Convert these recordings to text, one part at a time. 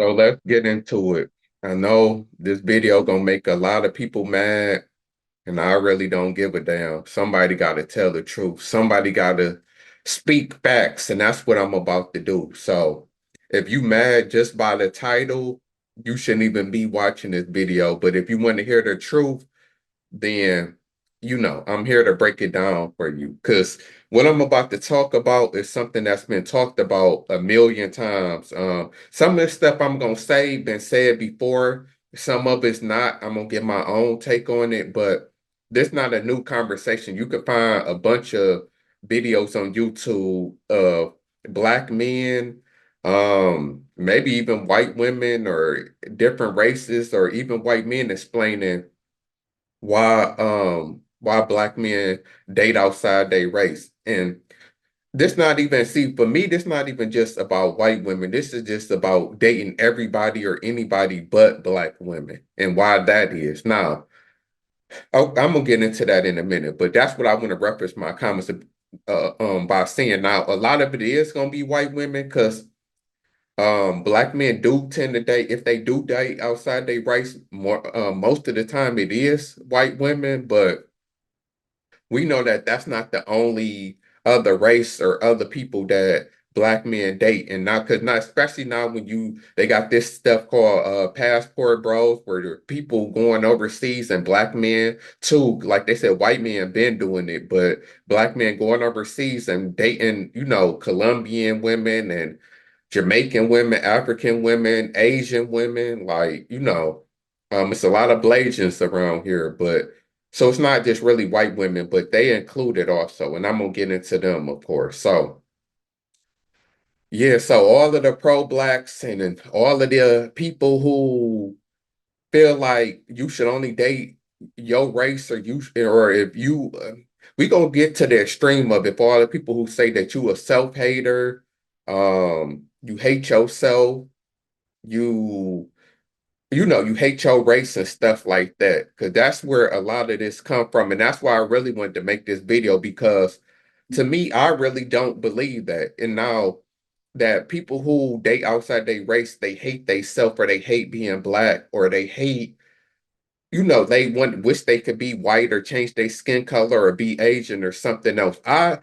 So let's get into it. I know this video gonna make a lot of people mad, and I really don't give a damn. Somebody gotta tell the truth. Somebody gotta speak facts, and that's what I'm about to do. So if you mad just by the title, you shouldn't even be watching this video. But if you want to hear the truth, then I'm here to break it down for you because what I'm about to talk about is something that's been talked about a million times. Some of the stuff I'm gonna say been said before, some of it's not. I'm gonna get my own take on it, but this not a new conversation. You can find a bunch of videos on YouTube of black men, maybe even white women or different races, or even white men explaining why black men date outside their race. And this not even see for me, this not even just about white women. This is just about dating everybody or anybody but black women and why that is. Now, I'm gonna get into that in a minute, but that's what I want to reference my comments by saying now a lot of it is gonna be white women because black men do tend to date, if they do date outside their race, more most of the time it is white women, but we know that that's not the only other race or other people that black men date. And not because not especially now when they got this stuff called passport bros, where there are people going overseas and black men too, like they said, white men been doing it, but black men going overseas and dating, Colombian women and Jamaican women, African women, Asian women, it's a lot of Blasians around here, but so it's not just really white women, but they included also, and I'm gonna get into them, of course. So yeah, so all of the pro-blacks and then all of the people who feel like you should only date your race or if you we gonna get to the extreme of it for all the people who say that you a self-hater, you hate yourself, you you hate your race and stuff like that, because that's where a lot of this come from. And that's why I really wanted to make this video, because to me, I really don't believe that. And now that people who date outside their race, they hate themselves, or they hate being black, or they hate, they wish they could be white or change their skin color or be Asian or something else. I'm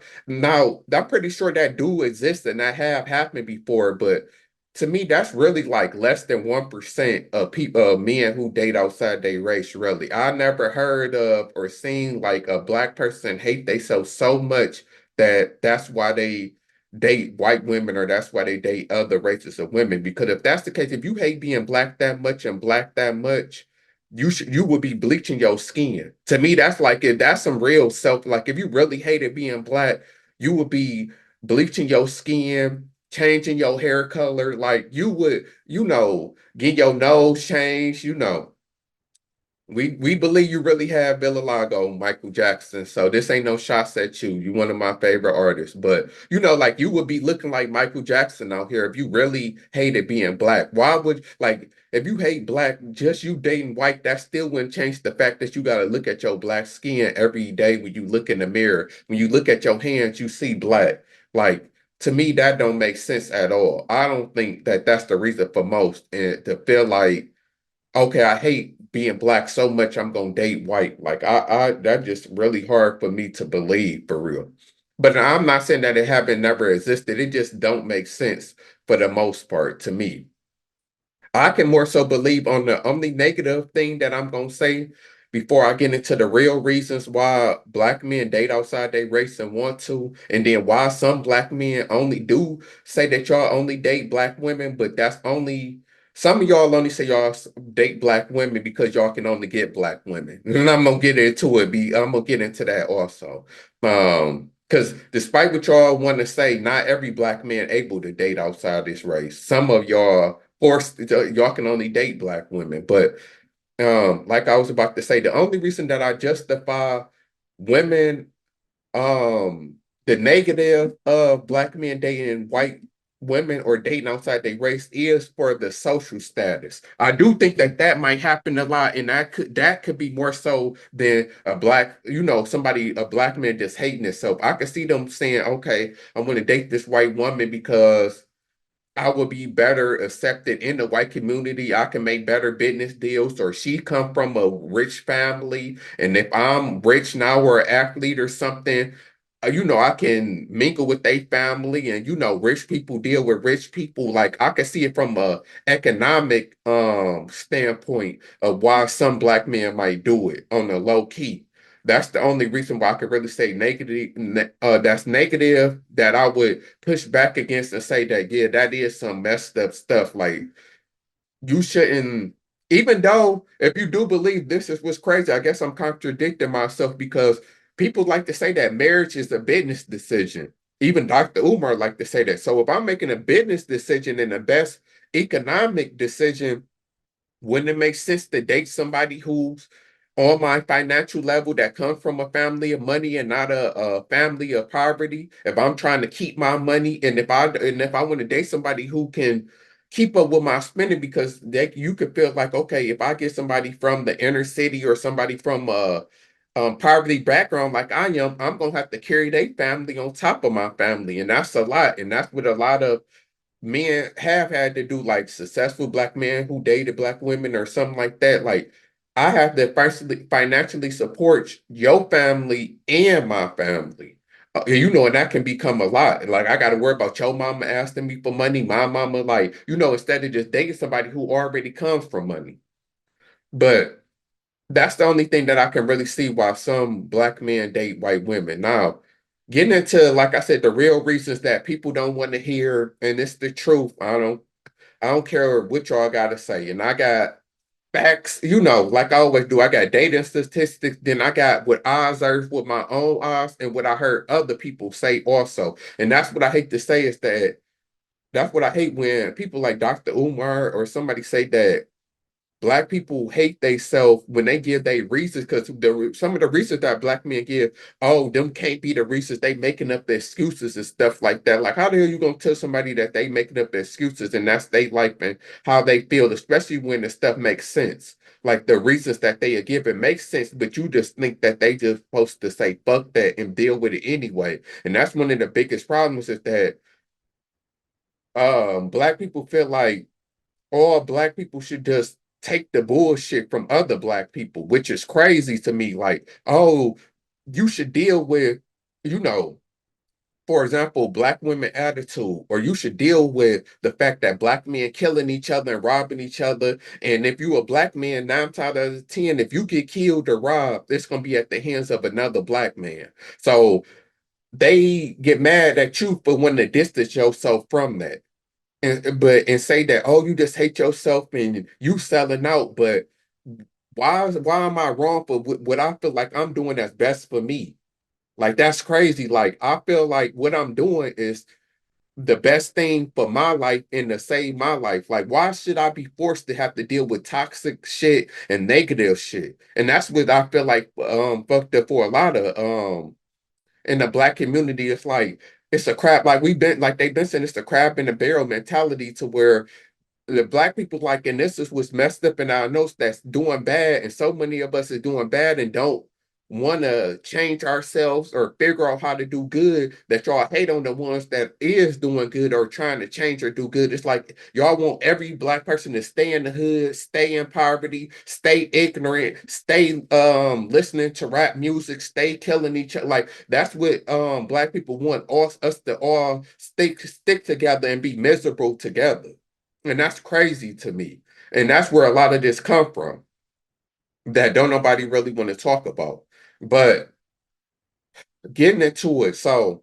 pretty sure that do exist and that have happened before, but to me, that's really like less than 1% of people, men who date outside their race, really. I never heard of or seen like a black person hate themselves so much that that's why they date white women, or that's why they date other races of women. Because if that's the case, if you hate being black that much and black that much, you would be bleaching your skin. To me, that's like if that's some real self. Like if you really hated being black, you would be bleaching your skin, changing your hair color. Like you would, get your nose changed. We believe you really have Villalago, Michael Jackson. So this ain't no shots at you. You one of my favorite artists. But like you would be looking like Michael Jackson out here if you really hated being black. Why would like if you hate black, just you dating white, that still wouldn't change the fact that you gotta look at your black skin every day when you look in the mirror. When you look at your hands, you see black. Like to me, that don't make sense at all. I don't think that that's the reason for most, and to feel like, okay, I hate being black so much I'm gonna date white. Like that's just really hard for me to believe for real. But I'm not saying that it haven't never existed. It just don't make sense for the most part to me. I can more so believe on the only negative thing that I'm gonna say before I get into the real reasons why black men date outside their race and want to, and then why some black men only do say that y'all only date black women, but that's only some of y'all only say date black women because y'all can only get black women. And I'm gonna get into it. I'm gonna get into that also. Because despite what y'all want to say, not every black man able to date outside this race. Some of y'all forced, y'all can only date black women. But like I was about to say, the only reason that I justify women, the negative of black men dating white women or dating outside their race is for the social status. I do think that that might happen a lot, and that could be more so than a black, a black man just hating himself. I could see them saying, "Okay, I'm going to date this white woman because." I will be better accepted in the white community. I can make better business deals, or she come from a rich family, and if I'm rich now or an athlete or something, I can mingle with their family, and rich people deal with rich people. Like I can see it from a economic standpoint of why some black men might do it on the low key. That's the only reason why I could really say negative. That's negative that I would push back against and say that yeah, that is some messed up stuff. Like you shouldn't. Even though if you do believe this is what's crazy, I guess I'm contradicting myself because people like to say that marriage is a business decision. Even Dr. Umar like to say that. So if I'm making a business decision and the best economic decision, wouldn't it make sense to date somebody who's on my financial level that comes from a family of money and not a family of poverty? If I'm trying to keep my money, and if I want to date somebody who can keep up with my spending, because you could feel like, okay, if I get somebody from the inner city or somebody from a poverty background like I am, I'm gonna have to carry their family on top of my family, and that's a lot, and that's what a lot of men have had to do, like successful black men who dated black women or something like that. Like I have to financially support your family and my family. And that can become a lot. Like I got to worry about your mama asking me for money, my mama, like, instead of just dating somebody who already comes from money. But that's the only thing that I can really see why some black men date white women. Now, getting into, like I said, the real reasons that people don't want to hear, and it's the truth. I don't care what y'all gotta say. And I got facts, like I always do. I got data statistics, then I got what I observed with my own eyes and what I heard other people say also. And that's what I hate to say is that that's what I hate when people like Dr. Umar or somebody say that black people hate themselves when they give their reasons, because some of the reasons that black men give, oh, them can't be the reasons. They making up the excuses and stuff like that. Like, how the hell you gonna tell somebody that they making up the excuses and that's their life and how they feel, especially when the stuff makes sense. Like the reasons that they are giving makes sense, but you just think that they just supposed to say fuck that and deal with it anyway. And that's one of the biggest problems is that black people feel like all black people should just take the bullshit from other black people, which is crazy to me. Like, oh, you should deal with, you know, for example, black women attitude, or you should deal with the fact that black men killing each other and robbing each other. And if you a black man, 9 times out of 10, if you get killed or robbed, it's gonna be at the hands of another black man. So they get mad at you for wanting to distance yourself from that and say that, oh, you just hate yourself and you selling out. But why am I wrong for what I feel like I'm doing that's best for me? Like that's crazy. Like I feel like what I'm doing is the best thing for my life and to save my life. Like why should I be forced to have to deal with toxic shit and negative shit? And that's what I feel like fucked up for a lot of in the black community. It's like it's a crap, like we've been like they've been saying, it's a crab in a barrel mentality to where the black people like, and this is what's messed up in our notes that's doing bad, and so many of us is doing bad and don't want to change ourselves or figure out how to do good, that y'all hate on the ones that is doing good or trying to change or do good. It's like y'all want every black person to stay in the hood, stay in poverty, stay ignorant, stay listening to rap music, stay killing each other. Like that's what black people want us to all stick together and be miserable together. And that's crazy to me. And that's where a lot of this come from that don't nobody really want to talk about. But getting into it, so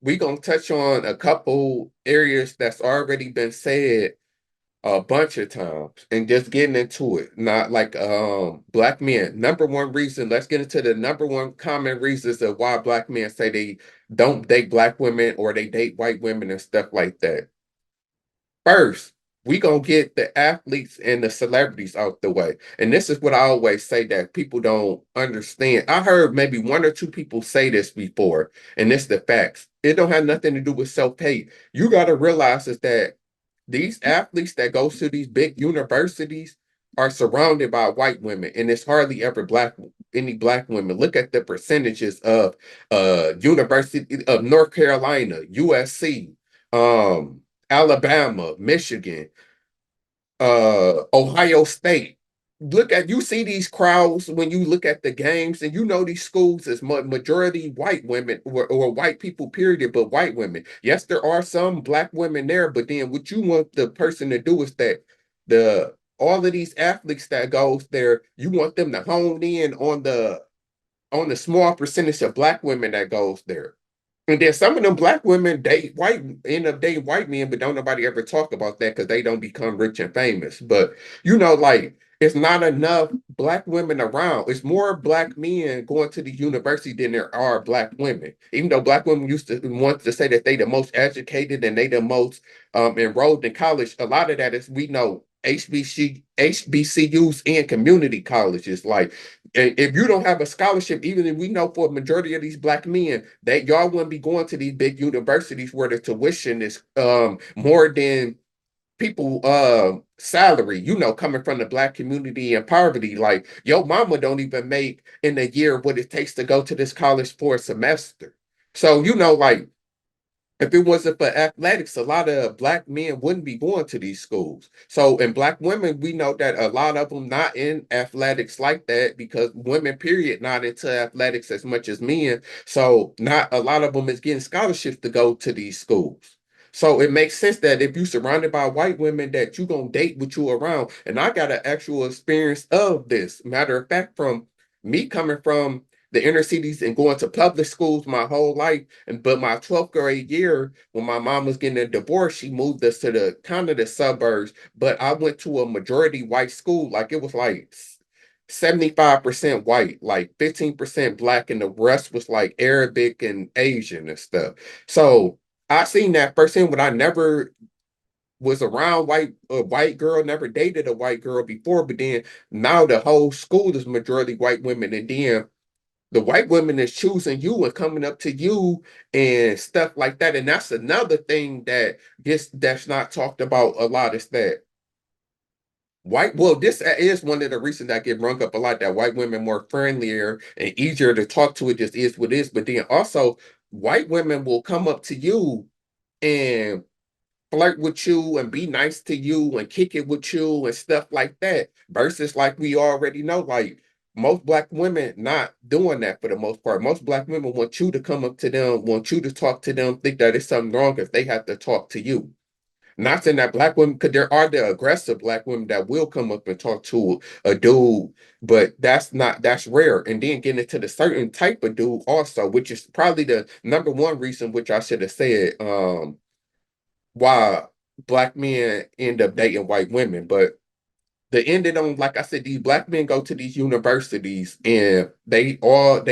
we gonna touch on a couple areas that's already been said a bunch of times and just getting into it. Not like black men. Number one reason, let's get into the number one common reasons of why black men say they don't date black women or they date white women and stuff like that. First, we gonna get the athletes and the celebrities out the way. And this is what I always say that people don't understand. I heard maybe one or two people say this before, and it's the facts. It don't have nothing to do with self-hate. You gotta realize is that these athletes that go to these big universities are surrounded by white women, and it's hardly ever any black women. Look at the percentages of University of North Carolina, USC, Alabama, Michigan, Ohio State. You see these crowds when you look at the games, and you know these schools is majority white women or white people, period, but white women. Yes, there are some black women there, but then what you want the person to do is that the all of these athletes that goes there, you want them to hone in on the small percentage of black women that goes there. And then some of them black women date white, end up dating white men, but don't nobody ever talk about that because they don't become rich and famous. But like it's not enough black women around. It's more black men going to the university than there are black women. Even though black women used to want to say that they the most educated and they the most enrolled in college, a lot of that is we know HBCUs and community colleges. Like if you don't have a scholarship, even if we know for a majority of these black men that y'all wouldn't be going to these big universities where the tuition is more than people salary, coming from the black community and poverty. Like your mama don't even make in a year what it takes to go to this college for a semester. So like if it wasn't for athletics, a lot of black men wouldn't be going to these schools. So, and black women, we know that a lot of them not in athletics like that because women, period, not into athletics as much as men. So, not a lot of them is getting scholarships to go to these schools. So it makes sense that if you're surrounded by white women, that you're gonna date with you around. And I got an actual experience of this. Matter of fact, from me coming from the inner cities and going to public schools my whole life. But my 12th grade year, when my mom was getting a divorce, she moved us to the kind of the suburbs. But I went to a majority white school. Like it was like 75% white, like 15% black, and the rest was like Arabic and Asian and stuff. So I seen that firsthand, but I never was around a white girl, never dated a white girl before, but then now the whole school is majority white women, and then the white women is choosing you and coming up to you and stuff like that. And that's another thing that's not talked about a lot is that this is one of the reasons that get brung up a lot, that white women more friendlier and easier to talk to. It just is what it is. But then also white women will come up to you and flirt with you and be nice to you and kick it with you and stuff like that. Versus like we already know, like most black women not doing that for the most part. Most black women want you to come up to them, want you to talk to them, think that it's something wrong if they have to talk to you. Not saying that black women, because there are the aggressive black women that will come up and talk to a dude, but that's rare. And then getting into the certain type of dude also, which is probably the number one reason, which I should have said, why black men end up dating white women. But the ended on, like I said, these black men go to these universities and they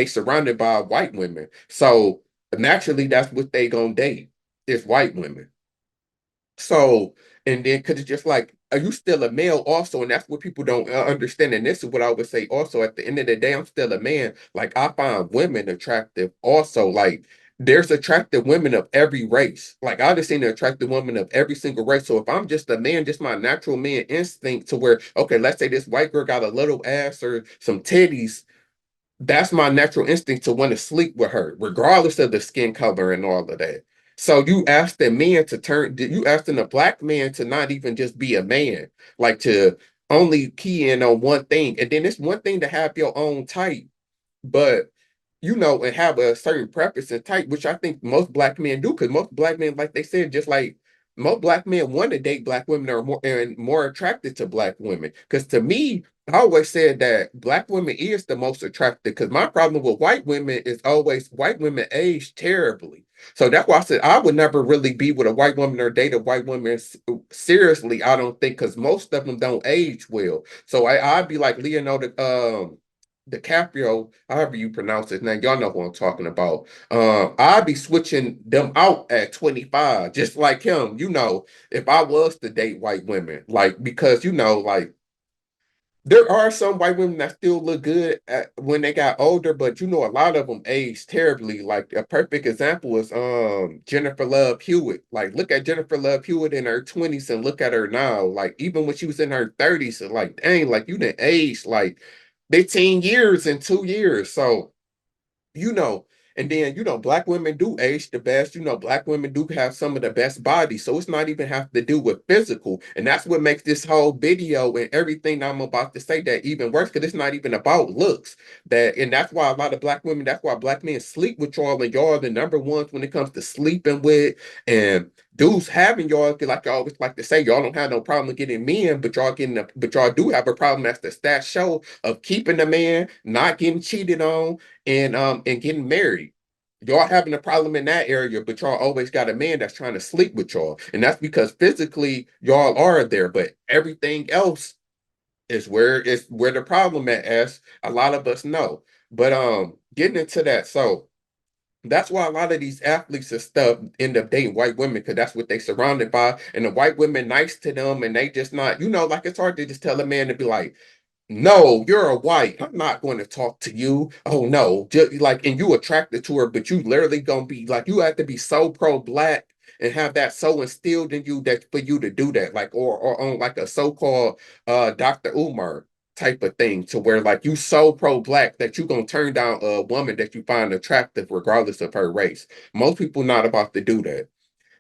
surrounded by white women. So naturally that's what they gonna date is white women. So, and then because it's just like, are you still a male also? And that's what people don't understand. And this is what I would say also. At the end of the day, I'm still a man. Like, I find women attractive also. Like, there's attractive women of every race. Like, I just seen the attractive women of every single race. So if I'm just a man, just my natural man instinct to where, okay, let's say this white girl got a little ass or some titties, that's my natural instinct to want to sleep with her, regardless of the skin color and all of that. So you asking a black man to not even just be a man, like to only key in on one thing. And then it's one thing to have your own type, but and have a certain preference and type, which I think most black men do, because most black men, like they said, just like most black men want to date black women or more attracted to black women. Because to me, I always said that black women is the most attractive. Because my problem with white women is always white women age terribly. So that's why I said I would never really be with a white woman or date a white woman seriously. I don't think, because most of them don't age well. So I'd be like Leonardo, DiCaprio, however you pronounce his name, y'all know who I'm talking about. I'd be switching them out at 25, just like him, if I was to date white women, like, because, like, there are some white women that still look good when they got older, but a lot of them age terribly. Like a perfect example is Jennifer Love Hewitt. Like look at Jennifer Love Hewitt in her 20s and look at her now. Like even when she was in her 30s, and like dang, like you didn't age like 15 years in 2 years. So you know, And then, black women do age the best. Black women do have some of the best bodies. So it's not even have to do with physical. And that's what makes this whole video and everything I'm about to say that even worse, because it's not even about looks. And that's why a lot of black women, that's why black men sleep with y'all, and y'all are the number ones when it comes to sleeping with. And dudes having y'all, like I always like to say, y'all don't have no problem getting men, but y'all do have a problem, as the stats show, of keeping the man, not getting cheated on, and getting married. Y'all having a problem in that area, but y'all always got a man that's trying to sleep with y'all. And that's because physically y'all are there, but everything else is where the problem at, as a lot of us know. But getting into that, so that's why a lot of these athletes and stuff end up dating white women, because that's what they surrounded by. And the white women nice to them, and they just not, like it's hard to just tell a man to be like, no, you're a white. I'm not going to talk to you. Oh no, just like, and you attracted to her, but you literally gonna be like, you have to be so pro-black and have that so instilled in you that for you to do that, like, or on like a so-called Dr. Umar type of thing, to where like you so pro-black that you gonna turn down a woman that you find attractive regardless of her race. Most people not about to do that.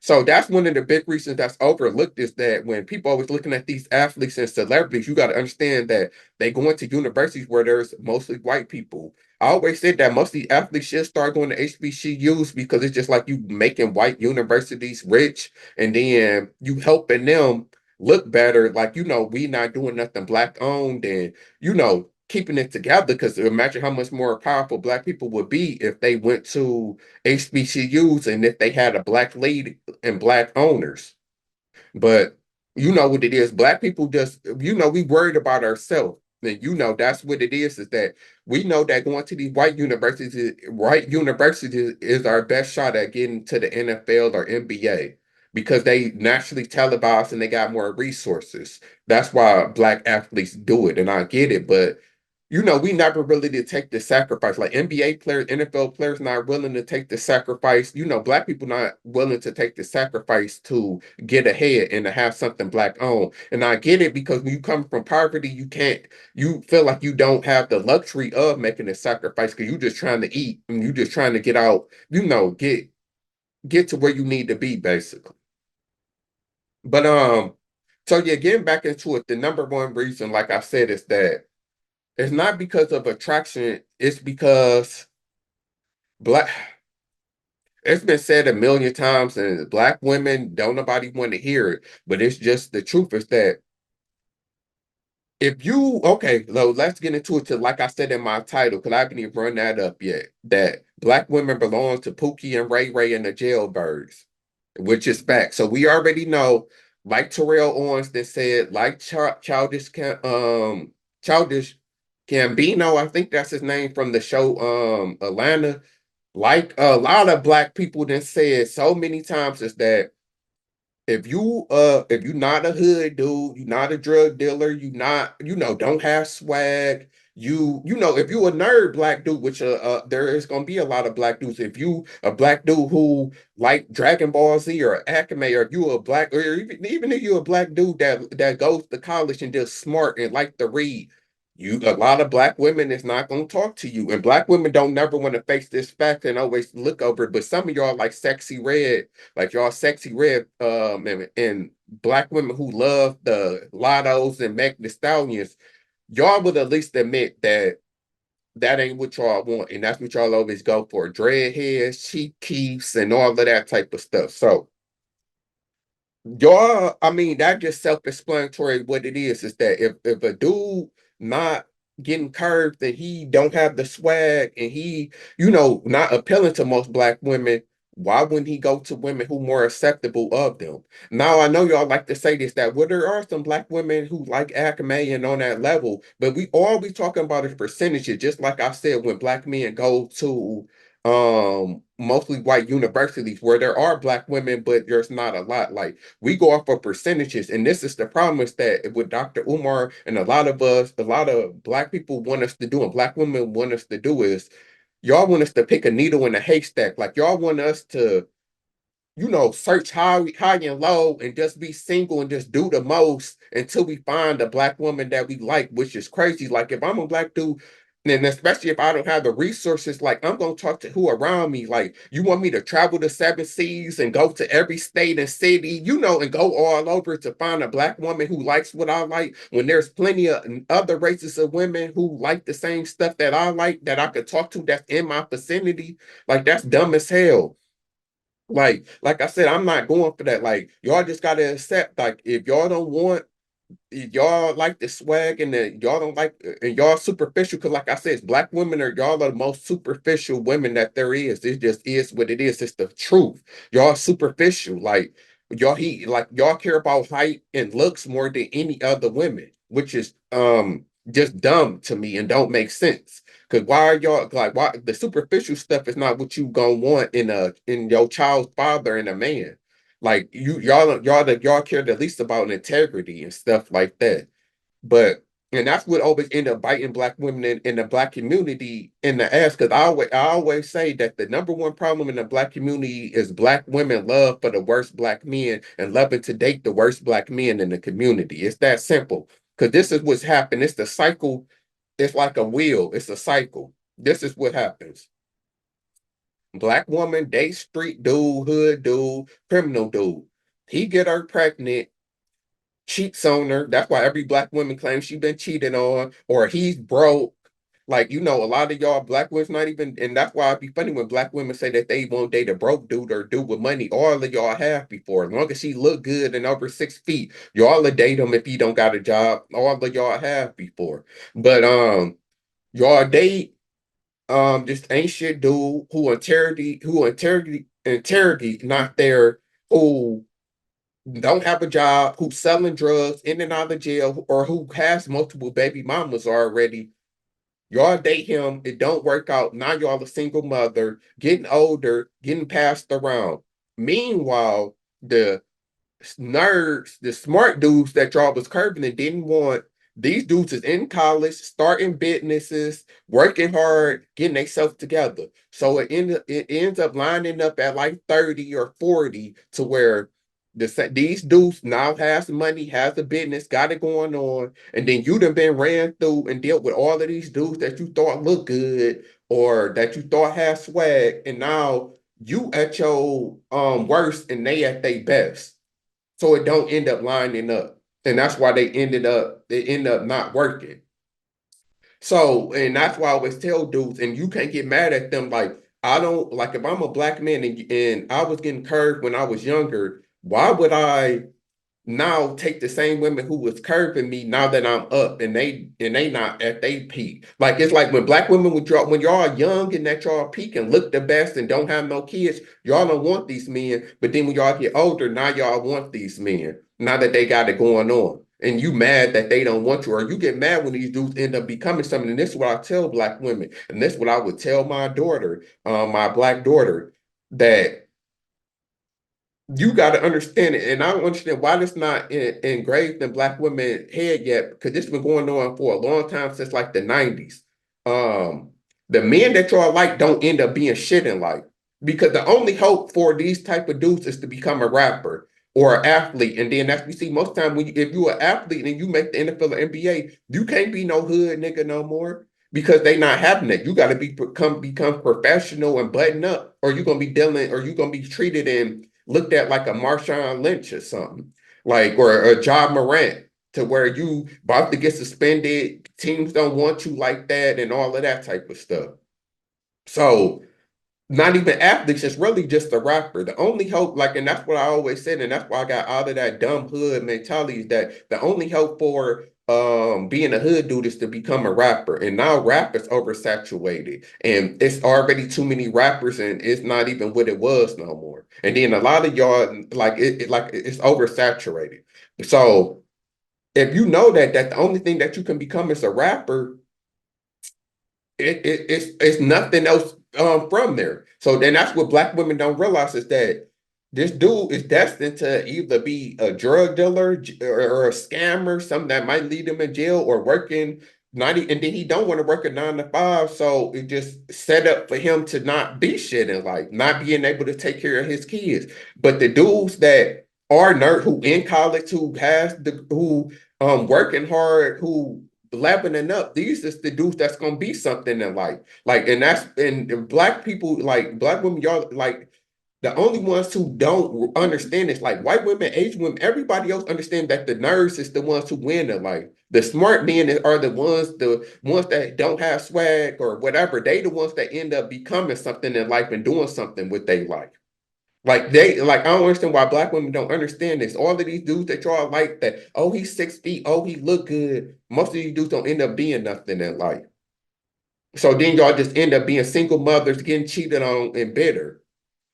So that's one of the big reasons that's overlooked, is that when people always looking at these athletes and celebrities, you got to understand that they go into universities where there's mostly white people. I always said that most of the athletes should start going to HBCUs, because it's just like you making white universities rich, and then you helping them look better. Like, we not doing nothing black owned, and, keeping it together, because imagine how much more powerful black people would be if they went to HBCUs and if they had a black lead and black owners. But you know what it is. Black people just, we worried about ourselves. And that's what it is that we know that going to these white universities is our best shot at getting to the NFL or NBA, because they naturally televised and they got more resources. That's why black athletes do it. And I get it, but we never really did take the sacrifice. Like NBA players, NFL players not willing to take the sacrifice. Black people not willing to take the sacrifice to get ahead and to have something black owned. And I get it, because when you come from poverty, you feel like you don't have the luxury of making a sacrifice, because you're just trying to eat and you're just trying to get out, get to where you need to be, basically. But so yeah, getting back into it, the number one reason, like I said, is that it's not because of attraction. It's because black. It's been said a million times, and black women don't nobody want to hear it. But it's just the truth is that if you okay, so let's get into it. To like I said in my title, because I haven't even run that up yet. That black women belong to Pookie and Ray Ray and the Jailbirds, which is fact. So we already know, like Terrell Owens that said, like Childish Gambino, I think that's his name from the show Atlanta. Like a lot of black people then said so many times, is that if you're not a hood dude, you're not a drug dealer, you not, don't have swag, if you a nerd black dude, which there is gonna be a lot of black dudes. If you a black dude who like Dragon Ball Z or anime, or you a black, or even if you're a black dude that goes to college and just smart and like to read, a lot of black women is not gonna talk to you. And black women don't never want to face this fact and always look over it. But some of y'all like sexy red, like y'all sexy red, and black women who love the Lottos and Meg the Stallions, y'all would at least admit that that ain't what y'all want, and that's what y'all always go for: dreadheads, cheap keeps, and all of that type of stuff. So y'all, I mean, that just self-explanatory. What it is that if a dude not getting curved and he don't have the swag and he, not appealing to most black women, why wouldn't he go to women who more acceptable of them? Now I know y'all like to say this, that well, there are some black women who like Acme and on that level, but we all we talking about is percentages. Just like I said, when black men go to mostly white universities where there are black women, but there's not a lot. Like, we go off of percentages, and this is the problem, is that what Dr. Umar and a lot of us, a lot of black people want us to do, and black women want us to do, is y'all want us to pick a needle in a haystack. Like, y'all want us to, search high and low and just be single and just do the most until we find a black woman that we like, which is crazy. Like, if I'm a black dude, And especially if I don't have the resources, like I'm gonna talk to who around me. Like, you want me to travel the seven seas and go to every state and city, and go all over to find a black woman who likes what I like, when there's plenty of other races of women who like the same stuff that I like that I could talk to that's in my vicinity. Like, that's dumb as hell. Like I said, I'm not going for that. Like, y'all just gotta accept, like, if y'all don't want, y'all like the swag and y'all don't like, and y'all superficial, because like I said, black women are, y'all are the most superficial women that there is. It just is what it is. It's the truth. Y'all superficial. Like, y'all care about height and looks more than any other women, which is just dumb to me and don't make sense. Because why are y'all, like, why the superficial stuff is not what you gonna want in your child's father and a man. Like, y'all care the least about integrity and stuff like that. But and that's what always end up biting black women in the black community in the ass. Because I always say that the number one problem in the black community is black women love for the worst black men and loving to date the worst black men in the community. It's that simple. Because this is what's happened. It's the cycle. It's like a wheel. It's a cycle. This is what happens. Black woman date street dude, hood dude, criminal dude. He get her pregnant, cheats on her. That's why every black woman claims she been cheated on, or he's broke. Like, a lot of y'all black women's not even, and that's why it'd be funny when black women say that they won't date a broke dude or dude with money. All of y'all have before. As long as she look good and over 6 feet, y'all will date him if he don't got a job. All of y'all have before. But y'all date just ain't shit dude who integrity not there, who don't have a job, who's selling drugs in and out of jail, or who has multiple baby mamas already. Y'all date him, it don't work out. Now y'all a single mother, getting older, getting passed around. Meanwhile, the nerds, the smart dudes that y'all was curving and didn't want, these dudes is in college, starting businesses, working hard, getting themselves together. So it ends up lining up at like 30 or 40 to where these dudes now has money, has a business, got it going on, and then you done been ran through and dealt with all of these dudes that you thought looked good or that you thought had swag, and now you at your worst and they at their best, so it don't end up lining up. And that's why they end up not working. So, and that's why I always tell dudes, and you can't get mad at them. Like, I don't, like, if I'm a black man and I was getting curved when I was younger, why would I now take the same women who was curving me now that I'm up and they not at their peak? Like, it's like when black women would draw, when y'all are young and at y'all peak and look the best and don't have no kids, y'all don't want these men. But then when y'all get older, now y'all want these men. Now that they got it going on. And you mad that they don't want you, or you get mad when these dudes end up becoming something. And this is what I tell black women, and this is what I would tell my daughter, my black daughter, that you got to understand it. And I don't understand why this not engraved in black women's head yet, because this has been going on for a long time, since like the 90s. Um, the men that y'all like don't end up being shit in life, because the only hope for these type of dudes is to become a rapper or an athlete. And then as we see most time, if you're an athlete and you make the NFL or NBA, you can't be no hood nigga no more, because they not having it. You got to become professional and button up, or you're gonna be dealing, or you're gonna be treated and looked at like a Marshawn Lynch or something, like, or a John Morant, to where you about to get suspended, teams don't want you like that, and all of that type of stuff. So not even athletes, it's really just a rapper. The only hope, like, and that's what I always said, and that's why I got out of that dumb hood mentality, is that the only hope for being a hood dude is to become a rapper. And now rap is oversaturated. And it's already too many rappers, and it's not even what it was no more. And then a lot of y'all, like, it's oversaturated. So if you know that the only thing that you can become is a rapper, it's nothing else from there. So then that's what black women don't realize, is that this dude is destined to either be a drug dealer or a scammer, something that might lead him in jail, or working 90, and then he don't want to work a 9 to 5. So it just set up for him to not be shit in life, not being able to take care of his kids. But the dudes that are nerd, who in college, who working hard, who leveling up, these is the dudes that's gonna be something in life. Like, and that's and black people, like black women, y'all like the only ones who don't understand is like white women, Asian women, everybody else understand that the nerds is the ones who win in life. The smart men are the ones that don't have swag or whatever. They the ones that end up becoming something in life and doing something with their life. Like I don't understand why black women don't understand this. All of these dudes that y'all like that, oh, he's 6 feet, oh, he look good. Most of these dudes don't end up being nothing in life. So then y'all just end up being single mothers, getting cheated on and bitter.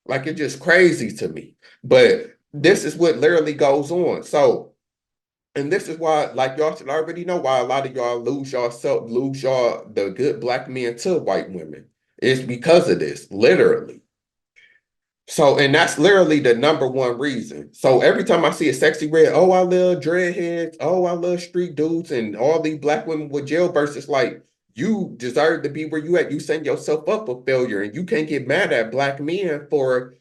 Like it's just crazy to me. But this is what literally goes on. So, and this is why, like y'all should already know why a lot of y'all lose y'all the good black men to white women. It's because of this, literally. So, and that's literally the number one reason. So every time I see a sexy red, oh, I love dreadheads, oh, I love street dudes, and all these black women with jail versus like you deserve to be where you at. You setting yourself up for failure, and you can't get mad at black men for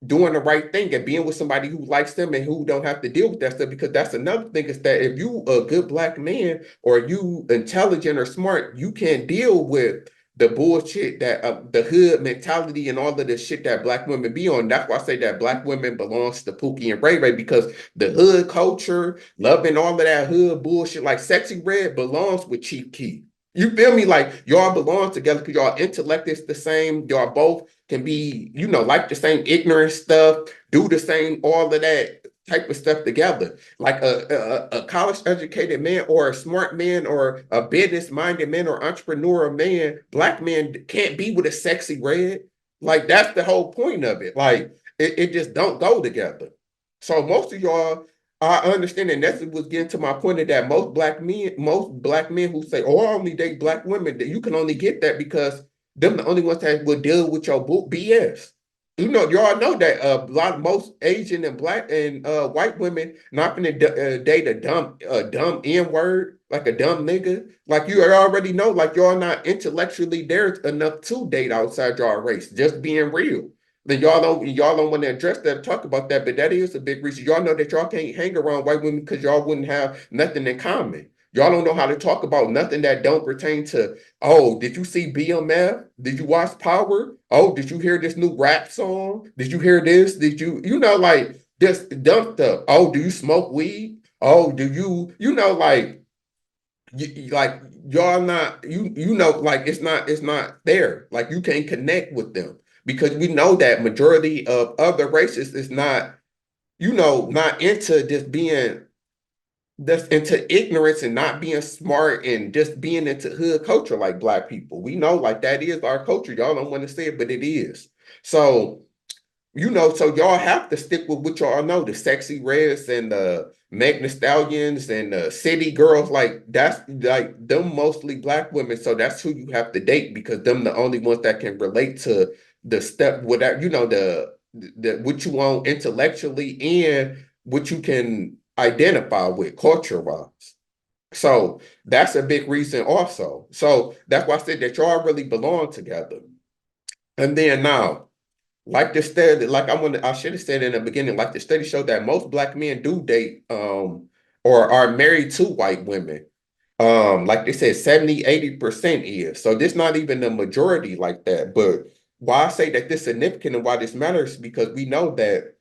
doing the right thing and being with somebody who likes them and who don't have to deal with that stuff. Because that's another thing is that if you a good black man or you intelligent or smart, you can't deal with the bullshit that the hood mentality and all of the shit that black women be on. That's why I say that black women belongs to Pookie and Ray Ray, because the hood culture, loving all of that hood bullshit, like Sexy Red belongs with Chief Keef. You feel me? Like y'all belong together because y'all intellect is the same. Y'all both can be, like the same ignorant stuff, do the same, all of that type of stuff together. Like a college educated man or a smart man or a business minded man or entrepreneur man, black man can't be with a sexy red. Like that's the whole point of it. Like it just don't go together. So most of y'all, I understand, and that's was getting to my point of that most black men who say, "Oh, I only date black women," that you can only get that because them the only ones that will deal with your BS. Y'all know that most Asian and black and white women not gonna date a dumb N word, like a dumb nigga. Like you already know, like y'all not intellectually there enough to date outside y'all race. Just being real. Then y'all don't want to address that or talk about that, but that is a big reason. Y'all know that y'all can't hang around white women because y'all wouldn't have nothing in common. Y'all don't know how to talk about nothing that don't pertain to, oh, did you see BMF? Did you watch Power? Oh, did you hear this new rap song? Did you hear this? Did like this dumb stuff? Oh, do you smoke weed? Oh, do like like y'all not like it's not there. Like you can't connect with them because we know that majority of other races is not into just being that's into ignorance and not being smart and just being into hood culture like black people. We know like that is our culture. Y'all don't want to say it, but it is. So so y'all have to stick with what y'all know, the sexy reds and the Meg Stallions and the city girls, like that's like them mostly black women. So that's who you have to date because them the only ones that can relate to the step without, the what you want intellectually and what you can identify with culture wise. So that's a big reason also. So that's why I said that y'all really belong together. And then now like the study, I should have said in the beginning, like the study showed that most black men do date or are married to white women. Like they said, 70-80% is. So this not even the majority like that. But why I say that this is significant and why this matters because we know that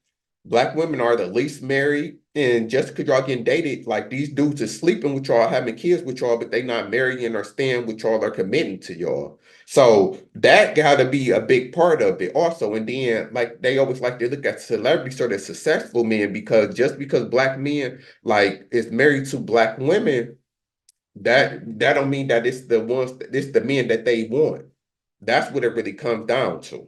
black women are the least married. And just because y'all getting dated, like these dudes are sleeping with y'all, having kids with y'all, but they not marrying or staying with y'all or committing to y'all. So that got to be a big part of it also. And then like they always like to look at celebrities or the successful men because just because black men like is married to black women, that don't mean that it's the men that they want. That's what it really comes down to.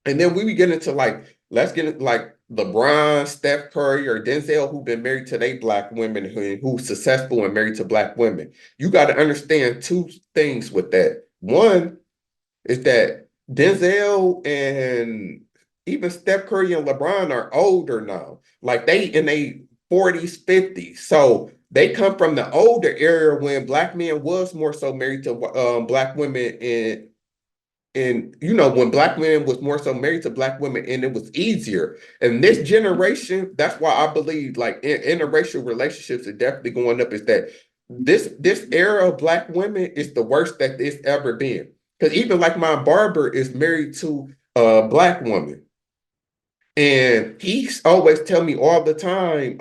And then we get into like, let's get into like LeBron, Steph Curry, or Denzel, who've been married to they black women, who's successful and married to black women. You got to understand two things with that. One is that Denzel and even Steph Curry and LeBron are older now. Like they in their 40s, 50s. So they come from the older era when black men was more so married to black women and when black men was more so married to black women and it was easier. And this generation, that's why I believe like interracial relationships are definitely going up, is that this era of black women is the worst that it's ever been. Because even like my barber is married to a black woman. And he's always tell me all the time,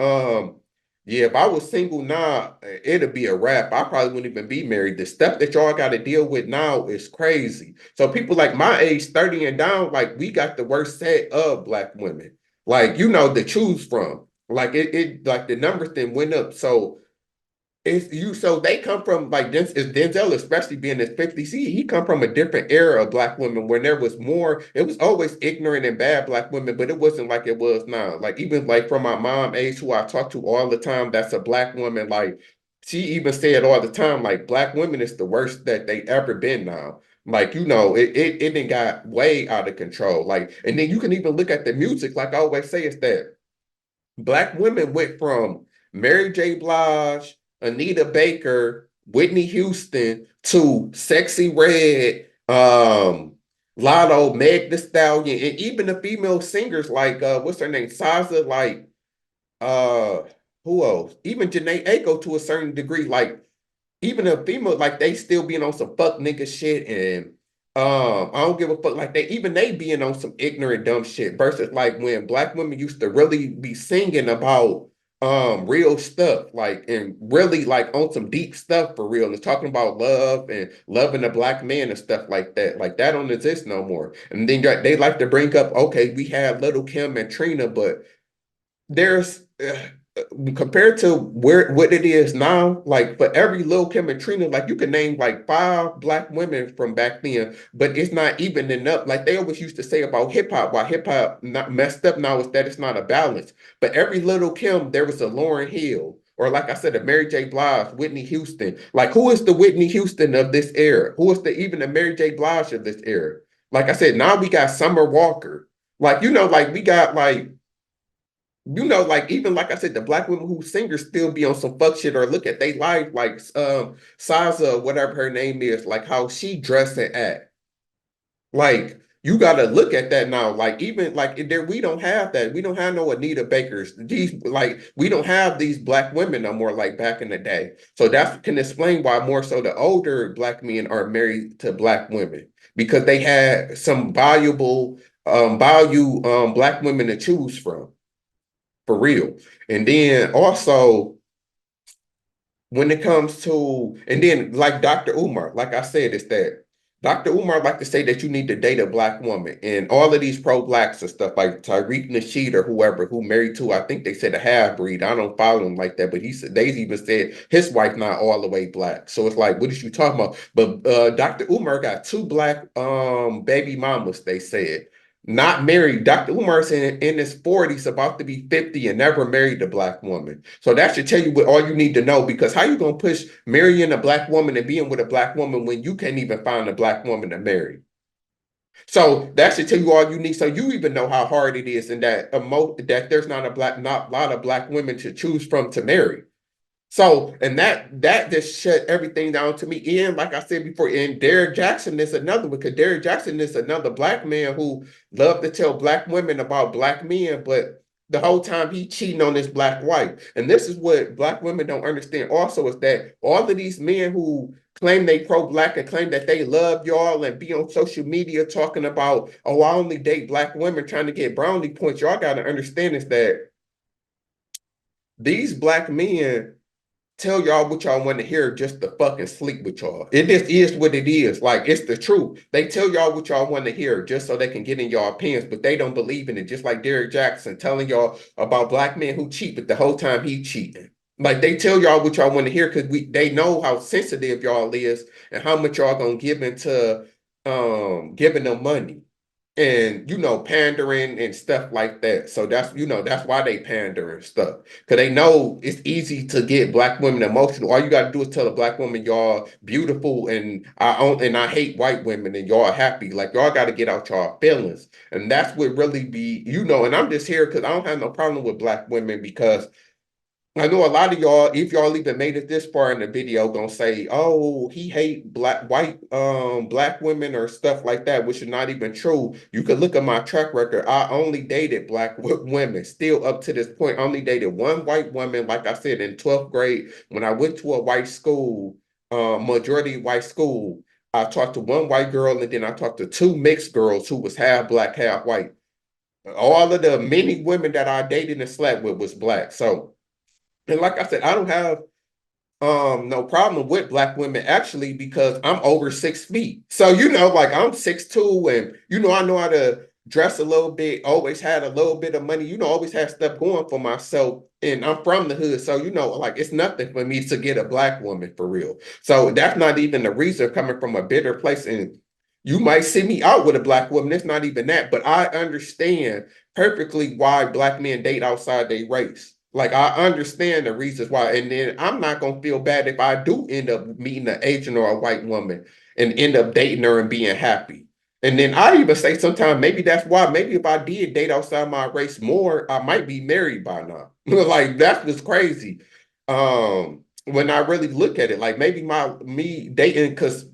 yeah, if I was single now, it'd be a wrap. I probably wouldn't even be married. The stuff that y'all got to deal with now is crazy. So people like my age, 30 and down, like we got the worst set of black women. Like, to choose from. Like it like the numbers then went up. So it's you so they come from like Denzel, especially being his 50. See, he come from a different era of black women where there was more, it was always ignorant and bad black women, but it wasn't like it was now. Like even like from my mom age, who I talk to all the time, that's a black woman, like she even said all the time, like black women is the worst that they ever been now. Like, it didn't got way out of control. Like, and then you can even look at the music, like I always say, is that black women went from Mary J. Blige, Anita Baker, Whitney Houston to Sexy Red, Lotto, Meg Thee Stallion, and even the female singers like what's her name, Saza, like uh who else? Even Janae Aiko to a certain degree, like even a female, like they still being on some fuck nigga shit and I don't give a fuck. Like they being on some ignorant dumb shit versus like when black women used to really be singing about real stuff, like and really like on some deep stuff for real, and talking about love and loving a black man and stuff like that. Like that don't exist no more. And then they like to bring up, okay, we had Little Kim and Trina, but there's compared to where what it is now, like for every Lil Kim and Trina, like you can name like five black women from back then, but it's not evening up. Like they always used to say about hip hop, why hip hop not messed up now is that it's not a balance. But every Little Kim, there was a Lauryn Hill, or like I said, a Mary J. Blige, Whitney Houston. Like who is the Whitney Houston of this era? Who is the even the Mary J. Blige of this era? Like I said, now we got Summer Walker. Like like we got like like even like I said, the black women who singers still be on some fuck shit or look at they life like Saza, whatever her name is, like how she dress and act. Like you gotta look at that now. Like even like there we don't have that. We don't have no Anita Bakers. These like we don't have these black women no more like back in the day. So that can explain why more so the older black men are married to black women because they had some valuable value black women to choose from for real. And then also when it comes to, and then like Dr. Umar, like I said, it's that Dr. Umar like to say that you need to date a black woman, and all of these pro-blacks and stuff like Tariq Nasheed or whoever who married to, I think they said a half breed. I don't follow him like that, but he said they even said his wife not all the way black. So it's like, what is you talking about? But Dr. Umar got two black baby mamas. They said not married. Dr. Umar's in his 40s, about to be 50, and never married a black woman. So that should tell you what all you need to know, because how you gonna push marrying a black woman and being with a black woman when you can't even find a black woman to marry? So that should tell you all you need. So you even know how hard it is, and that there's not a lot of black women to choose from to marry. So, and that just shut everything down to me. And like I said before, and Derrick Jackson is another one, because Derrick Jackson is another black man who loved to tell black women about black men, but the whole time he cheating on his black wife. And this is what black women don't understand also, is that all of these men who claim they pro-black and claim that they love y'all and be on social media talking about, oh, I only date black women trying to get brownie points. Y'all got to understand is that these black men tell y'all what y'all want to hear just to fucking sleep with y'all. It just is what it is. Like, it's the truth. They tell y'all what y'all want to hear just so they can get in y'all opinions, but they don't believe in it. Just like Derrick Jackson telling y'all about black men who cheat, but the whole time he cheating. Like, they tell y'all what y'all want to hear because they know how sensitive y'all is and how much y'all gonna give into giving them money and pandering and stuff like that. So that's why they pander and stuff, because they know it's easy to get black women emotional. All you got to do is tell a black woman y'all beautiful and I hate white women and y'all happy. Like, y'all got to get out y'all feelings, and that's what really be. And I'm just here because I don't have no problem with black women, because I know a lot of y'all, if y'all even made it this far in the video, gonna say, "Oh, he hate black women or stuff like that," which is not even true. You could look at my track record. I only dated black women. Still up to this point, I only dated one white woman. Like I said, in 12th grade, when I went to a white school, majority white school, I talked to one white girl, and then I talked to two mixed girls who was half black, half white. All of the many women that I dated and slept with was black. So. And like I said, I don't have no problem with black women actually because I'm over 6 feet. So like I'm 6'2", and I know how to dress a little bit, always had a little bit of money, always had stuff going for myself. And I'm from the hood. So, like it's nothing for me to get a black woman for real. So that's not even the reason coming from a bitter place. And you might see me out with a black woman. It's not even that. But I understand perfectly why black men date outside their race. Like I understand the reasons why, and then I'm not gonna feel bad if I do end up meeting an Asian or a white woman and end up dating her and being happy. And then I even say sometimes maybe that's why. Maybe if I did date outside my race more, I might be married by now. Like that's just crazy. When I really look at it, like maybe me dating because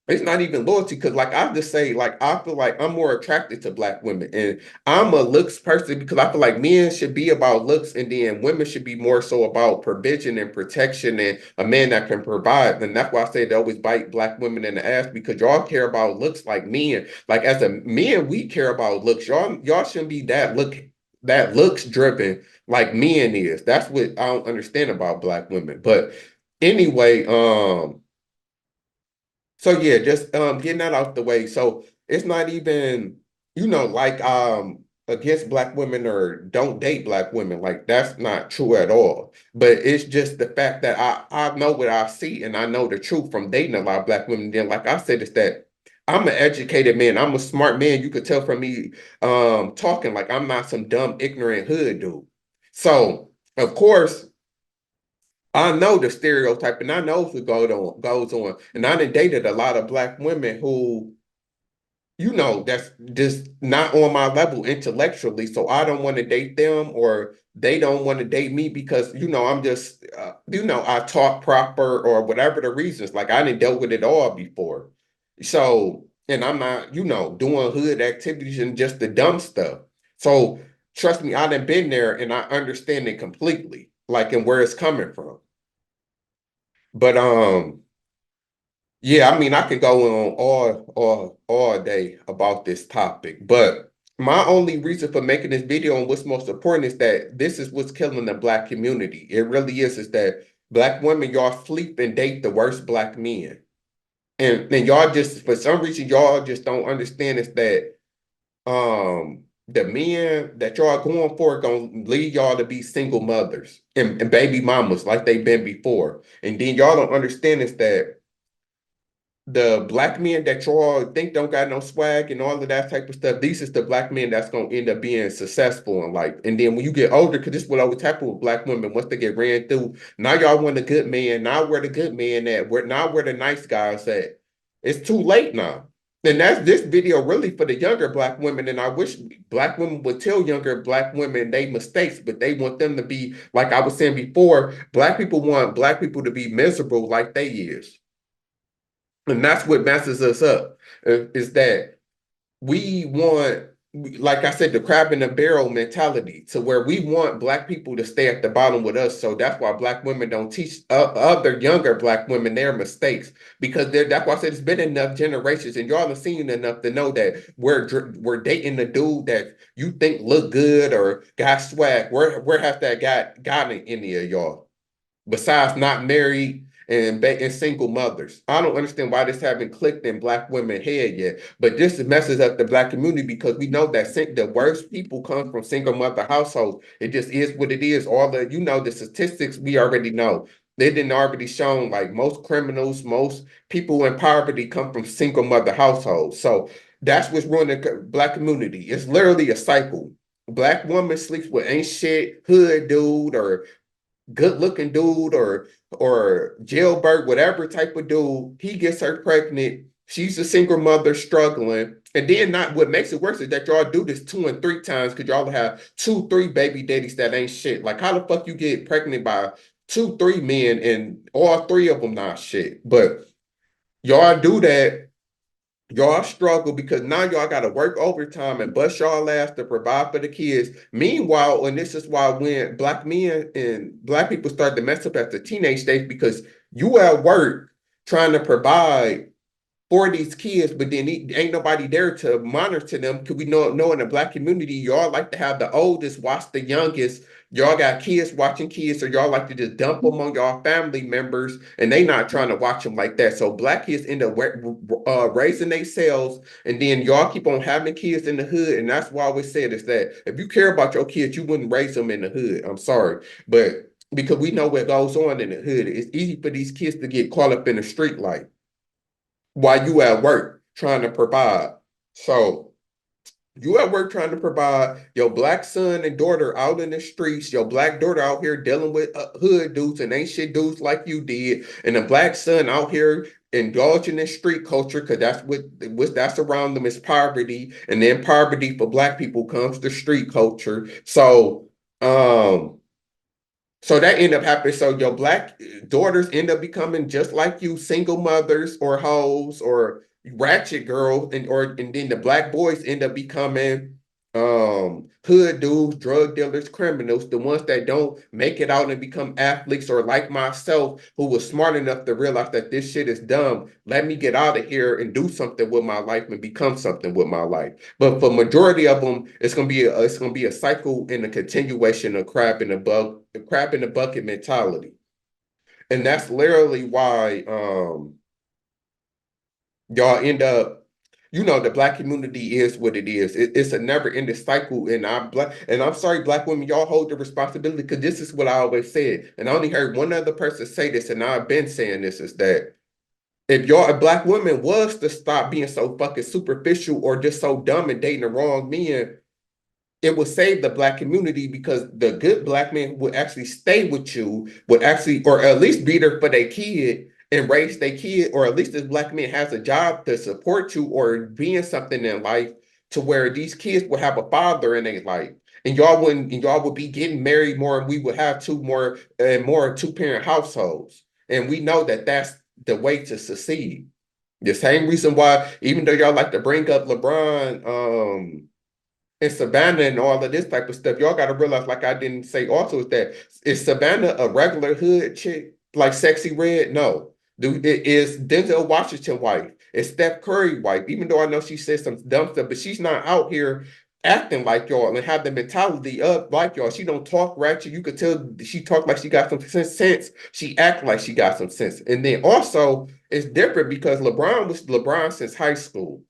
it's not even loyalty because like I just say like I feel like I'm more attracted to black women and I'm a looks person because I feel like men should be about looks and then women should be more so about provision and protection and a man that can provide. And that's why I say they always bite black women in the ass because y'all care about looks like men. Like as a men, we care about looks. Y'all shouldn't be that looks driven like men is. That's what I don't understand about black women. But anyway, so yeah, just getting that out the way. So it's not even, like against black women or don't date black women. Like that's not true at all. But it's just the fact that I know what I see and I know the truth from dating a lot of black women. Then like I said, it's that I'm an educated man. I'm a smart man. You could tell from me talking like I'm not some dumb, ignorant hood dude. So of course I know the stereotype and I know what goes on. And I done dated a lot of black women who, that's just not on my level intellectually. So I don't want to date them or they don't want to date me because, I'm just, I talk proper or whatever the reasons. Like I didn't dealt with it all before. So, and I'm not, doing hood activities and just the dumb stuff. So trust me, I done been there and I understand it completely, like and where it's coming from. But yeah, I mean I could go on all day about this topic, but my only reason for making this video and what's most important is that this is what's killing the black community. It really is that black women, y'all sleep and date the worst black men. And y'all just for some reason y'all just don't understand is that the men that y'all going for gonna lead y'all to be single mothers and baby mamas like they've been before. And then y'all don't understand is that the black men that y'all think don't got no swag and all of that type of stuff, these is the black men that's gonna end up being successful in life. And then when you get older, because this is what always happen with black women, once they get ran through, now y'all want a good man. Now where the good man at? Where the nice guys at? It's too late now. And that's this video really for the younger black women. And I wish black women would tell younger black women they mistakes, but they want them to be, like I was saying before, black people want black people to be miserable like they is. And that's what messes us up is that we want, like I said, the crab in the barrel mentality to where we want black people to stay at the bottom with us. So that's why black women don't teach other younger black women their mistakes because that's why I said it's been enough generations and y'all have seen enough to know that we're dating a dude that you think look good or got swag. Where has that gotten any of y'all? Besides not married and single mothers. I don't understand why this haven't clicked in black women head yet. But this messes up the black community because we know that the worst people come from single mother households. It just is what it is. All the statistics we already know. They didn't already shown like most criminals, most people in poverty come from single mother households. So that's what's ruining the black community. It's literally a cycle. Black woman sleeps with ain't shit hood dude or good looking dude or jailbird, whatever type of dude, he gets her pregnant She's a single mother struggling. And then not what makes it worse is that y'all do this 2 and 3 times because y'all have 2, 3 baby daddies that ain't shit. Like how the fuck you get pregnant by 2, 3 men and all three of them not shit. But y'all do that, y'all struggle because now y'all gotta work overtime and bust y'all ass to provide for the kids. Meanwhile, and this is why when black men and black people start to mess up at the teenage stage because you at work trying to provide for these kids, but then ain't nobody there to monitor them. Because we know in the black community, y'all like to have the oldest watch the youngest. Y'all got kids watching kids, so y'all like to just dump them on y'all family members, and they not trying to watch them like that. So black kids end up raising themselves, and then y'all keep on having kids in the hood, and that's why I always said is that if you care about your kids, you wouldn't raise them in the hood. I'm sorry, but because we know what goes on in the hood, it's easy for these kids to get caught up in the street life while you at work trying to provide. So you at work trying to provide your black son and daughter out in the streets, your black daughter out here dealing with hood dudes and ain't shit dudes like you did, and the black son out here indulging in street culture because that's what that's around them is poverty, and then poverty for black people comes to street culture. So that end up happening. So your black daughters end up becoming just like you, single mothers or hoes or ratchet girls, and then the black boys end up becoming hood dudes, drug dealers, criminals, the ones that don't make it out and become athletes, or like myself, who was smart enough to realize that this shit is dumb. Let me get out of here and do something with my life and become something with my life. But for majority of them, it's gonna be a cycle and a continuation of crab in the bucket mentality. And that's literally why y'all end up, the black community is what it is. It's a never-ending cycle. And I'm sorry, black women, y'all hold the responsibility because this is what I always said. And I only heard one other person say this, and I've been saying this, is that if y'all a black woman was to stop being so fucking superficial or just so dumb and dating the wrong men, it would save the black community because the good black men would actually stay with you, would actually, or at least be there for their kid and raise their kid, or at least this black man has a job to support you or being something in life to where these kids would have a father in their life. And y'all would be getting married more, and we would have more two-parent households. And we know that that's the way to succeed. The same reason why, even though y'all like to bring up LeBron, and Savannah and all of this type of stuff, y'all got to realize, like I didn't say also, is Savannah a regular hood chick like Sexy Red? No. Dude, it is Denzel Washington wife. It's Steph Curry wife. Even though I know she says some dumb stuff, but she's not out here acting like y'all and have the mentality of like y'all. She don't talk ratchet. You could tell she talk like she got some sense. She act like she got some sense. And then also it's different because LeBron was LeBron since high school.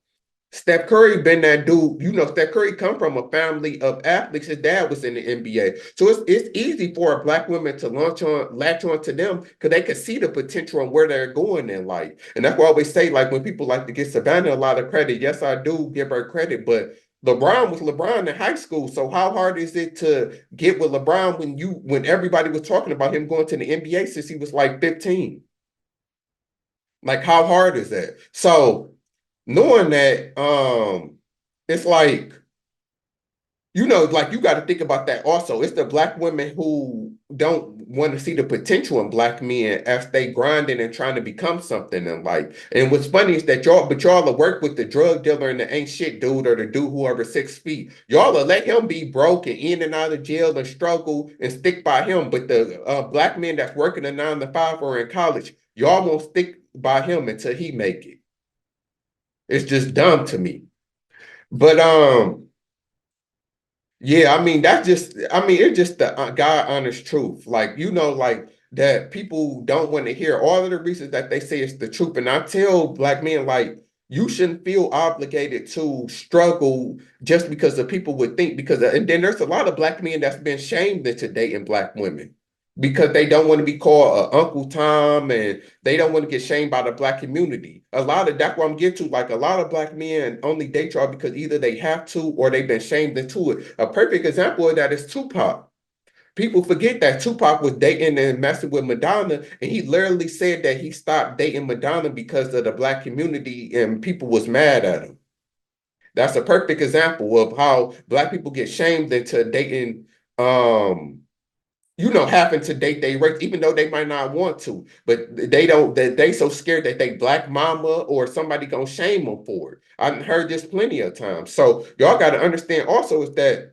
Steph Curry been that dude. Steph Curry come from a family of athletes. His dad was in the NBA. So it's easy for a black woman to latch on to them because they can see the potential and where they're going in life. And that's why I always say, like, when people like to give Savannah a lot of credit, yes, I do give her credit, but LeBron was LeBron in high school. So how hard is it to get with LeBron when everybody was talking about him going to the NBA since he was like 15? Like, how hard is that? So knowing that, it's like, like you got to think about that also. It's the black women who don't want to see the potential in black men as they grinding and trying to become something in life. And what's funny is that y'all will work with the drug dealer and the ain't shit dude, or the dude who over 6 feet. Y'all will let him be broke and in and out of jail and struggle and stick by him. But the black men that's working a 9 to 5 or in college, y'all won't stick by him until he make it. It's just dumb to me. But yeah, I mean it's just the God honest truth. Like, like that people don't want to hear all of the reasons that they say it's the truth. And I tell black men, like, you shouldn't feel obligated to struggle just because the people would think, and then there's a lot of black men that's been shamed into dating black women because they don't want to be called Uncle Tom, and they don't want to get shamed by the black community. That's what I'm getting to. Like, a lot of black men only date y'all because either they have to or they've been shamed into it. A perfect example of that is Tupac. People forget that Tupac was dating and messing with Madonna, and he literally said that he stopped dating Madonna because of the black community and people was mad at him. That's a perfect example of how black people get shamed into dating, having to date their race, even though they might not want to, but they don't, they so scared that they black mama or somebody gonna shame them for it. I've heard this plenty of times. So y'all got to understand also is that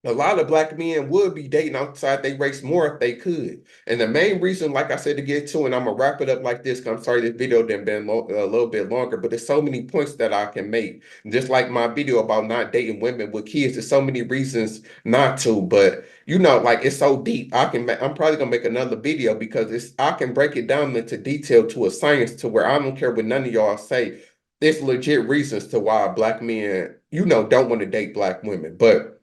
a lot of black men would be dating outside they race more if they could. And the main reason, like I said, to get to, and I'm gonna wrap it up like this, because I'm sorry this video done been a little bit longer, but there's so many points that I can make. Just like my video about not dating women with kids, there's so many reasons not to, but like it's so deep. I'm probably gonna make another video because I can break it down into detail to a science to where I don't care what none of y'all say. There's legit reasons to why black men, don't want to date black women. But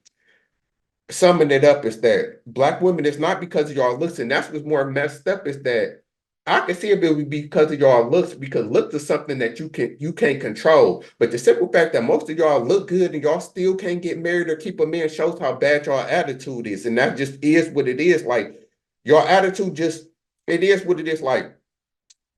summing it up is that black women, it's not because of y'all looks, and that's what's more messed up is that I can see if it would be because of y'all looks, because looks is something that you can't control. But the simple fact that most of y'all look good and y'all still can't get married or keep a man shows how bad y'all attitude is. And that just is what it is. Like your attitude just it is what it is. Like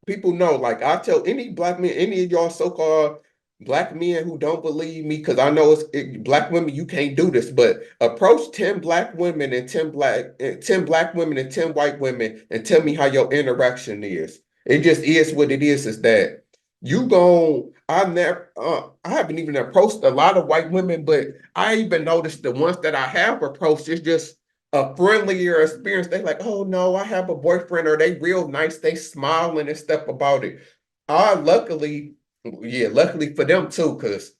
people know, like I tell any black men, any of y'all so-called black men who don't believe me, because I know black women, you can't do this, but approach 10 black women and 10 black women and 10 white women and tell me how your interaction is. It just is what it is that I haven't even approached a lot of white women, but I even noticed the ones that I have approached, it's just a friendlier experience. They like, oh no, I have a boyfriend, or they real nice, they smiling and stuff about it. I luckily, yeah, luckily for them too, because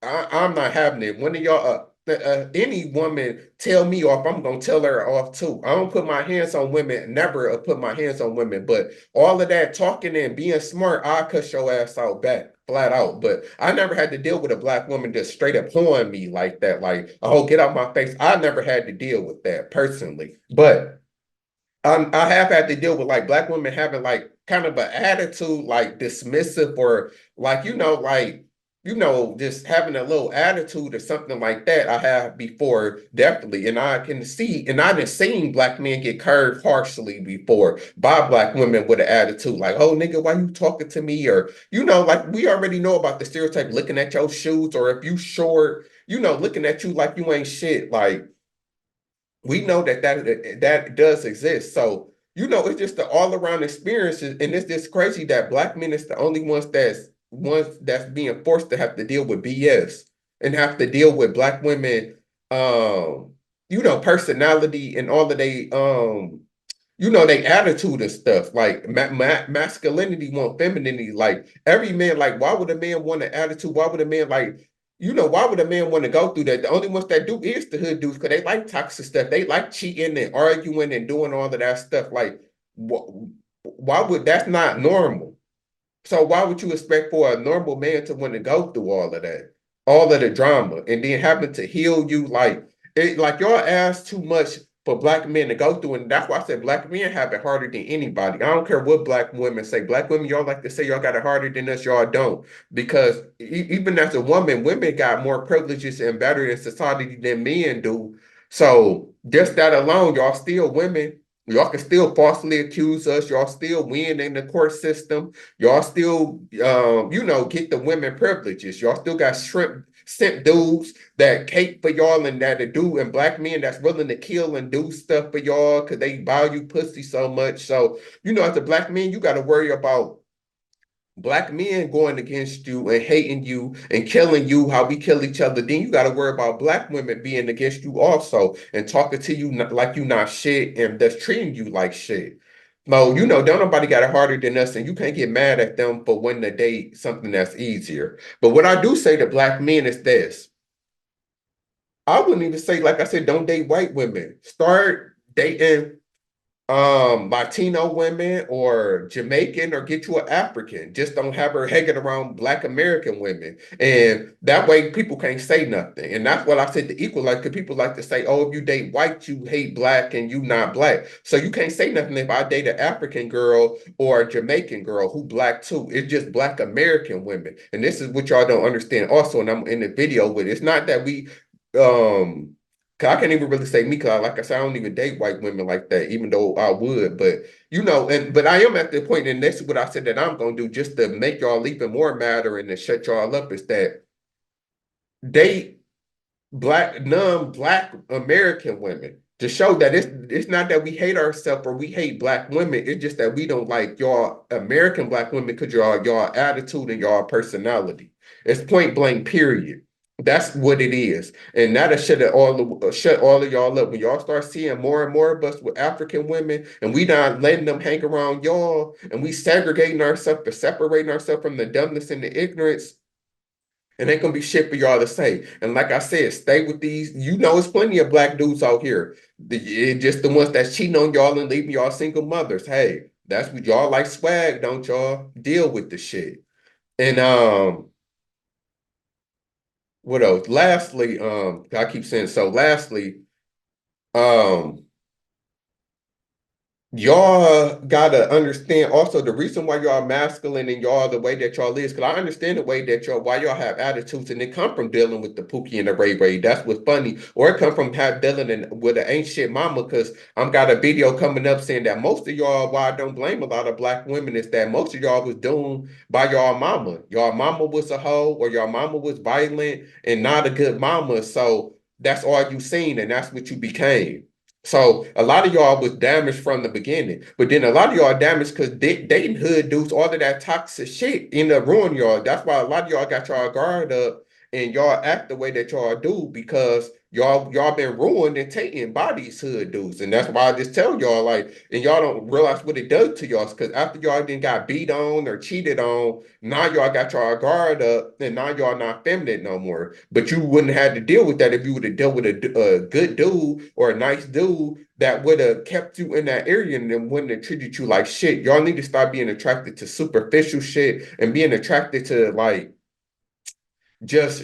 I'm not having it. One of y'all, any woman tell me off, I'm gonna tell her off too. I don't put my hands on women, never put my hands on women, but all of that talking and being smart, I cuss your ass out back, flat out. But I never had to deal with a black woman just straight up pulling me like that, like, oh, get out my face. I never had to deal with that personally, but I have had to deal with like black women having like kind of an attitude, like dismissive or like, just having a little attitude or something like that. I have before, definitely. And I can see, and I've seen black men get curved harshly before by black women with an attitude like, oh, nigga, why you talking to me? Or, like we already know about the stereotype looking at your shoes, or if you short, looking at you like you ain't shit. Like, we know that does exist. So, it's just the all around experiences, and it's just crazy that black men is the only ones that's being forced to have to deal with BS and have to deal with black women, personality and all of they attitude and stuff. Like masculinity want femininity. Like every man, like why would a man want an attitude? Why would a man why would a man want to go through that? The only ones that do is the hood dudes because they like toxic stuff. They like cheating and arguing and doing all of that stuff. Like, why would that's not normal? So why would you expect for a normal man to want to go through all of that, all of the drama, and then having to heal you like y'all ask too much for black men to go through, and that's why I said black men have it harder than anybody. I don't care what black women say. Black women, y'all like to say y'all got it harder than us. Y'all don't, because even as a woman, women got more privileges and better in society than men do. So just that alone, y'all still women. Y'all can still falsely accuse us. Y'all still win in the court system. Y'all still, get the women privileges. Y'all still got simp dudes that cape for y'all and that do, and black men that's willing to kill and do stuff for y'all because they value pussy so much. So, as a black man, you got to worry about black men going against you and hating you and killing you how we kill each other. Then you got to worry about black women being against you also and talking to you like you not shit and that's treating you like shit. No, don't nobody got it harder than us, and you can't get mad at them for wanting to date something that's easier. But what I do say to black men is this: I wouldn't even say, like I said, don't date white women. Start dating Latino women or Jamaican, or get you an African. Just don't have her hanging around Black American women. And that way people can't say nothing. And that's what I said to equalize, because people like to say, oh, if you date white, you hate black and you not black. So you can't say nothing if I date an African girl or a Jamaican girl who black too. It's just Black American women. And this is what y'all don't understand also, and I'm in the video with it. It's not that we um 'Cause I can't even really say me, cause like I said, I don't even date white women like that, even though I would. But and but I am at the point, and that's what I said that I'm gonna do just to make y'all even more matter and to shut y'all up is that date non-black American women to show that it's not that we hate ourselves or we hate black women. It's just that we don't like y'all American black women because y'all attitude and y'all personality. It's point blank, period. That's what it is, and that'll shut all of y'all up when y'all start seeing more and more of us with African women, and we not letting them hang around y'all, and we segregating ourselves, or separating ourselves from the dumbness and the ignorance. And ain't gonna be shit for y'all to say. And like I said, stay with these. It's plenty of black dudes out here. Just the ones that's cheating on y'all and leaving y'all single mothers. Hey, that's what y'all like swag, don't y'all? Deal with the shit. And what else? Lastly, I keep saying so. Lastly, um, y'all gotta understand also the reason why y'all masculine and y'all the way that y'all is, because I understand the way that why y'all have attitudes, and it come from dealing with the Pookie and the Ray Ray. That's what's funny. Or it come from dealing with an ain't shit mama, because I'm got a video coming up saying that most of y'all, why I don't blame a lot of black women, is that most of y'all was doomed by y'all mama. Y'all mama was a hoe, or y'all mama was violent and not a good mama. So that's all you seen, and that's what you became. So a lot of y'all was damaged from the beginning, but then a lot of y'all damaged because dating hood dudes, all of that toxic shit ended up ruining y'all. That's why a lot of y'all got y'all guard up and y'all act the way that y'all do because y'all been ruined and taken by these hood dudes. And that's why I just tell y'all like, and y'all don't realize what it does to y'all because after y'all then got beat on or cheated on, now y'all got y'all guard up and now y'all not feminine no more. But you wouldn't have to deal with that if you would have dealt with a good dude or a nice dude that would have kept you in that area and then wouldn't have treated you like shit. Y'all need to start being attracted to superficial shit and being attracted to like just,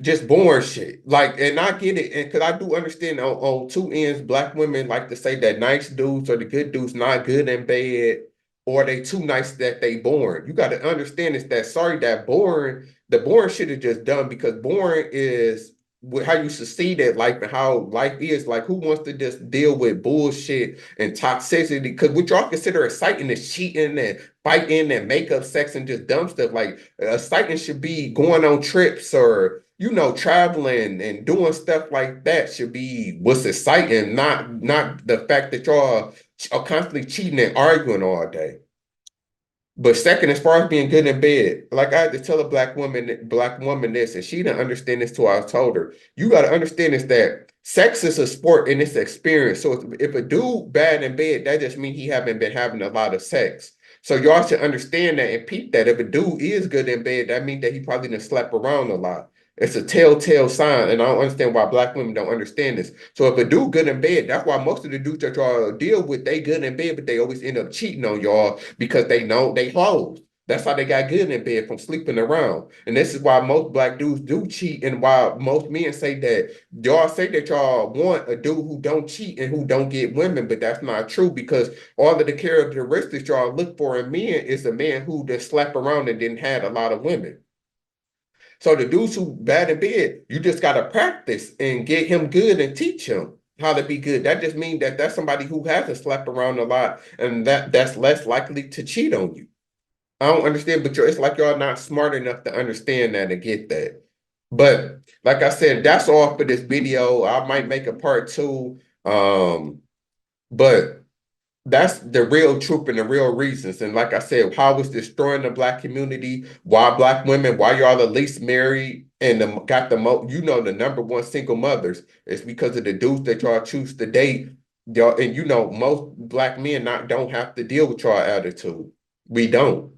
just boring shit. Like, and I get it, and because I do understand on two ends, black women like to say that nice dudes or the good dudes not good in bed, or they too nice that they boring. You got to understand is that sorry that boring, the boring shit is just done because boring is how you succeed at life and how life is. Like, who wants to just deal with bullshit and toxicity? Because what y'all consider exciting is cheating and fighting and makeup sex and just dumb stuff. Like, exciting should be going on trips or traveling and doing stuff like that should be what's exciting, not the fact that y'all are constantly cheating and arguing all day. But second, as far as being good in bed, like I had to tell a black woman this, and she didn't understand this till I told her. You got to understand is that sex is a sport and it's experience. So if a dude bad in bed, that just means he haven't been having a lot of sex. So y'all should understand that and peep that. If a dude is good in bed, that means that he probably didn't slept around a lot. It's a telltale sign, and I don't understand why black women don't understand this. So if a dude good in bed, that's why most of the dudes that y'all deal with, they good in bed, but they always end up cheating on y'all because they know they hoes. That's how they got good in bed from sleeping around. And this is why most black dudes do cheat, and why most men say that y'all say that y'all want a dude who don't cheat and who don't get women, but that's not true because all of the characteristics y'all look for in men is a man who just slept around and didn't have a lot of women. So the dudes who bad in bed, you just gotta practice and get him good and teach him how to be good. That just means that that's somebody who hasn't slept around a lot, and that's less likely to cheat on you. I don't understand, but it's like y'all not smart enough to understand that and get that. But like I said, that's all for this video. I might make a part two. But that's the real truth and the real reasons. And like I said, how it's destroying the black community, why black women, why y'all the least married and got the most, the number one single mothers. It's because of the dudes that y'all choose to date. Y'all, and most black men not don't have to deal with y'all attitude. We don't.